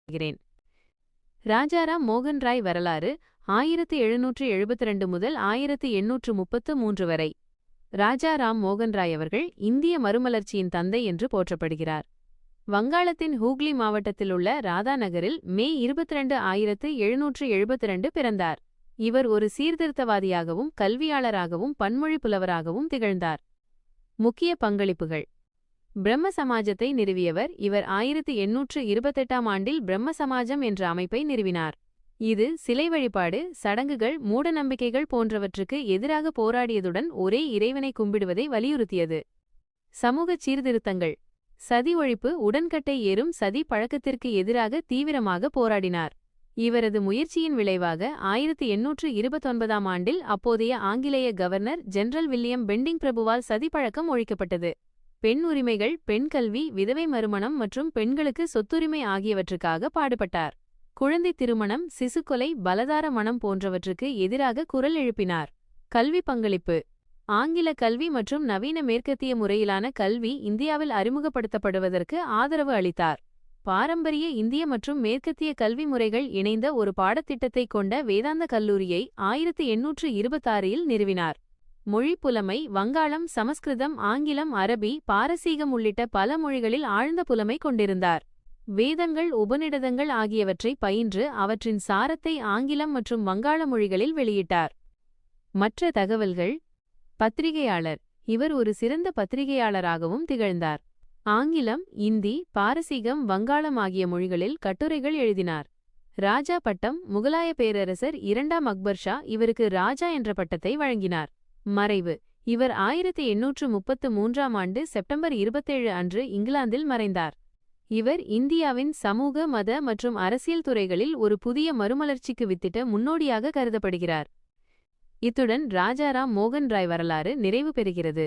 இருக்கிறேன். ராஜாராம் மோகன் ராய் வரலாறு 1772 முதல் 1833 வரை. ராஜாராம் மோகன் ராய் அவர்கள் இந்திய மறுமலர்ச்சியின் தந்தை என்று போற்றப்படுகிறார். வங்காளத்தின் ஹூக்ளி மாவட்டத்தில் உள்ள ராதாநகரில் மே 22, 1772 பிறந்தார். இவர் ஒரு சீர்திருத்தவாதியாகவும் கல்வியாளராகவும் பன்மொழி புலவராகவும் திகழ்ந்தார். முக்கிய பங்களிப்புகள். பிரம்ம சமாஜத்தை நிறுவியவர். இவர் 1828 ஆண்டில் பிரம்ம சமாஜம் என்ற அமைப்பை நிறுவினார். இது சிலை வழிபாடு, சடங்குகள், மூடநம்பிக்கைகள் போன்றவற்றுக்கு எதிராக போராடியதுடன் ஒரே இறைவனை கும்பிடுவதை வலியுறுத்தியது. சமூக சீர்திருத்தங்கள். சதி ஒழிப்பு, உடன்கட்டை ஏறும் சதி பழக்கத்திற்கு எதிராக தீவிரமாக போராடினார். இவரது முயற்சியின் விளைவாக 1829 ஆண்டில் அப்போதைய ஆங்கிலேய கவர்னர் ஜெனரல் வில்லியம் பெண்டிங் பிரபுவால் சதி பழக்கம் ஒழிக்கப்பட்டது. பெண் உரிமைகள், பெண் கல்வி, விதவை மறுமணம் மற்றும் பெண்களுக்கு சொத்துரிமை ஆகியவற்றுக்காக பாடுபட்டார். குழந்தை திருமணம், சிசுக்கொலை, பலதார மணம் போன்றவற்றுக்கு எதிராக குரல் எழுப்பினார். கல்வி பங்களிப்பு. ஆங்கில கல்வி மற்றும் நவீன மேற்கத்திய முறையிலான கல்வி இந்தியாவில் அறிமுகப்படுத்தப்படுவதற்கு ஆதரவு அளித்தார். பாரம்பரிய இந்திய மற்றும் மேற்கத்திய கல்வி முறைகள் இணைந்த ஒரு பாடத்திட்டத்தை கொண்ட வேதாந்த கல்லூரியை 1826 நிறுவினார். மொழி புலமை. வங்காளம், சமஸ்கிருதம், ஆங்கிலம், அரபி, பாரசீகம் உள்ளிட்ட பல மொழிகளில் ஆழ்ந்த புலமை கொண்டிருந்தார். வேதங்கள், உபநிடதங்கள் ஆகியவற்றை பயின்று அவற்றின் சாரத்தை ஆங்கிலம் மற்றும் வங்காள மொழிகளில் வெளியிட்டார். மற்ற தகவல்கள். பத்திரிகையாளர். இவர் ஒரு சிறந்த பத்திரிகையாளராகவும் திகழ்ந்தார். ஆங்கிலம், இந்தி, பாரசீகம், வங்காளம் ஆகிய மொழிகளில் கட்டுரைகள் எழுதினார். ராஜா பட்டம். முகலாய பேரரசர் 2ஆம் அக்பர் ஷா இவருக்கு ராஜா என்ற பட்டத்தை வழங்கினார். மறைவு. இவர் 1833 ஆண்டு செப்டம்பர் 27 அன்று இங்கிலாந்தில் மறைந்தார். இவர் இந்தியாவின் சமூக, மத மற்றும் அரசியல் துறைகளில் ஒரு புதிய மறுமலர்ச்சிக்கு வித்திட்ட முன்னோடியாக கருதப்படுகிறார். இத்துடன் ராஜாராம் மோகன் ராய் வரலாறு நிறைவு பெறுகிறது.